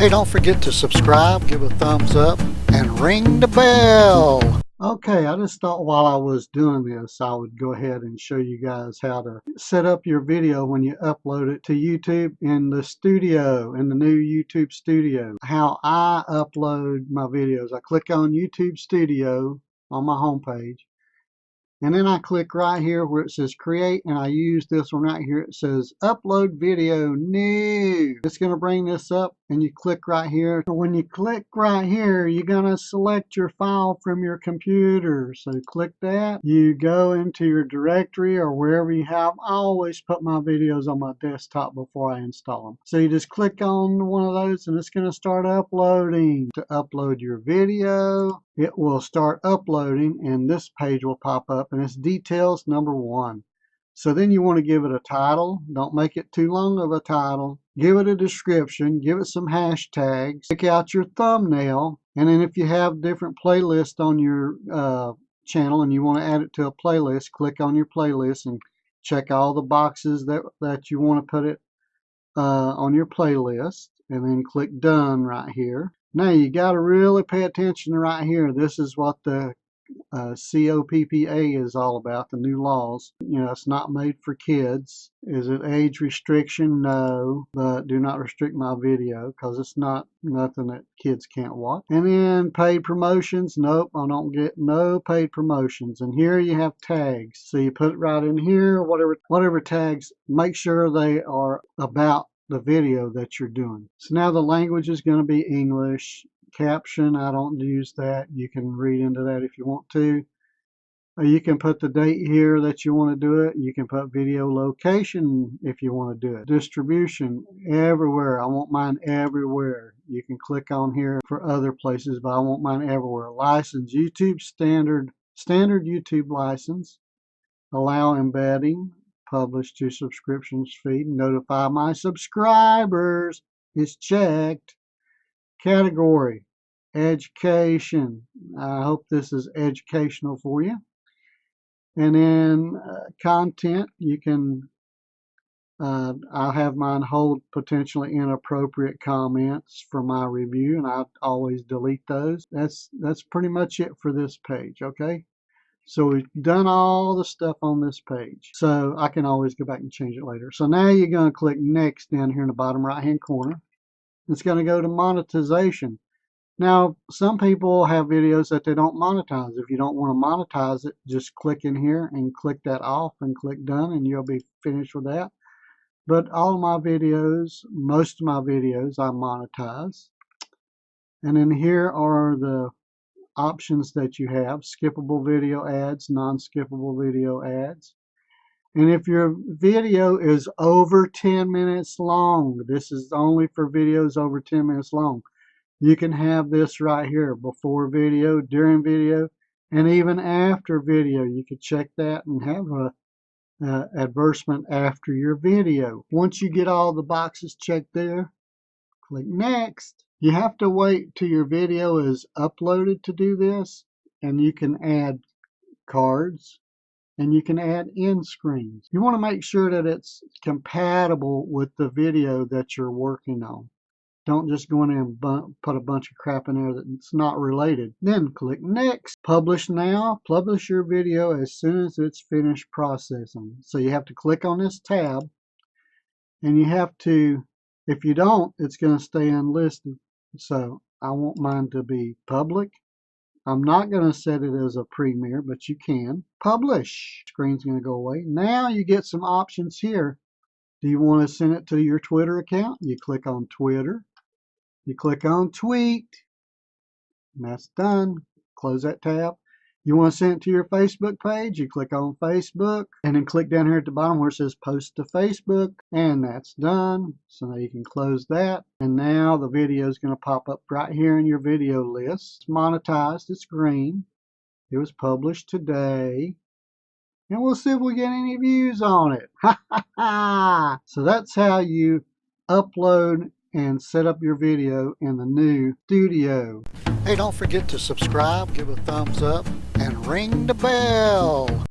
Hey, don't forget to subscribe, give a thumbs up, and ring the bell. Okay, I just thought while I was doing this, I would go ahead and show you guys how to set up your video when you upload it to YouTube in the studio, in the new YouTube studio. How I upload my videos. I click on YouTube Studio on my homepage. And then I click right here where it says create, and I use this one right here. It says upload video new. It's going to bring this up, and you click right here. When you click right here, you're going to select your file from your computer. So click that. You go into your directory or wherever you have. I always put my videos on my desktop before I install them. So you just click on one of those, and it's going to start uploading. To upload your video, it will start uploading, and this page will pop up, and it's details number 1. So then you want to give it a title. Don't make it too long of a title. Give it a description. Give it some hashtags. Pick out your thumbnail. And then if you have different playlists on your channel and you want to add it to a playlist, click on your playlist and check all the boxes that you want to put it on your playlist. And then click done right here. Now you got to really pay attention right here. This is what the COPPA is all about, the new laws. You know, it's not made for kids. Is it age restriction? No, but do not restrict my video because it's not nothing that kids can't watch. And then paid promotions. Nope, I don't get no paid promotions. And here you have tags. So you put it right in here, whatever tags, make sure they are about the video that you're doing. So now the language is going to be English. Caption, I don't use that. You can read into that if you want to. You can put the date here that you want to do it. You can put video location if you want to do it. Distribution, everywhere. I want mine everywhere. You can click on here for other places, but I want mine everywhere. License, YouTube standard YouTube license. Allow embedding. Publish to subscriptions feed. Notify my subscribers. It's checked. Category, education. I hope this is educational for you. And then content, you can, I'll have mine hold potentially inappropriate comments for my review, and I always delete those. That's pretty much it for this page, okay? So we've done all the stuff on this page. So I can always go back and change it later. So now you're going to click next down here in the bottom right hand corner. It's going to go to monetization. Now, some people have videos that they don't monetize. If you don't want to monetize it, just click in here and click that off and click done, and you'll be finished with that. But all my videos, most of my videos, I monetize. And then here are the options that you have: skippable video ads, non-skippable video ads. And if your video is over 10 minutes long, this is only for videos over 10 minutes long, you can have this right here: before video, during video, and even after video. You could check that and have a advertisement after your video. Once you get all the boxes checked there, click next. You have to wait till your video is uploaded to do this, and you can add cards and you can add end screens. You want to make sure that it's compatible with the video that you're working on. Don't just go in there and put a bunch of crap in there that's not related. Then click next. Publish now. Publish your video as soon as it's finished processing. So you have to click on this tab, and you have to, if you don't, it's going to stay unlisted. So I want mine to be public. I'm not going to set it as a premiere, but you can. Publish. Screen's going to go away. Now you get some options here. Do you want to send it to your Twitter account? You click on Twitter. You click on tweet. And that's done. Close that tab. You want to send it to your Facebook page? You click on Facebook, and then click down here at the bottom where it says post to Facebook, and that's done. So now you can close that, and now the video is going to pop up right here in your video list. It's monetized. It's green. It was published today, and we'll see if we get any views on it. Ha ha ha! So that's how you upload and set up your video in the new studio. Hey, don't forget to subscribe, give a thumbs up, and ring the bell.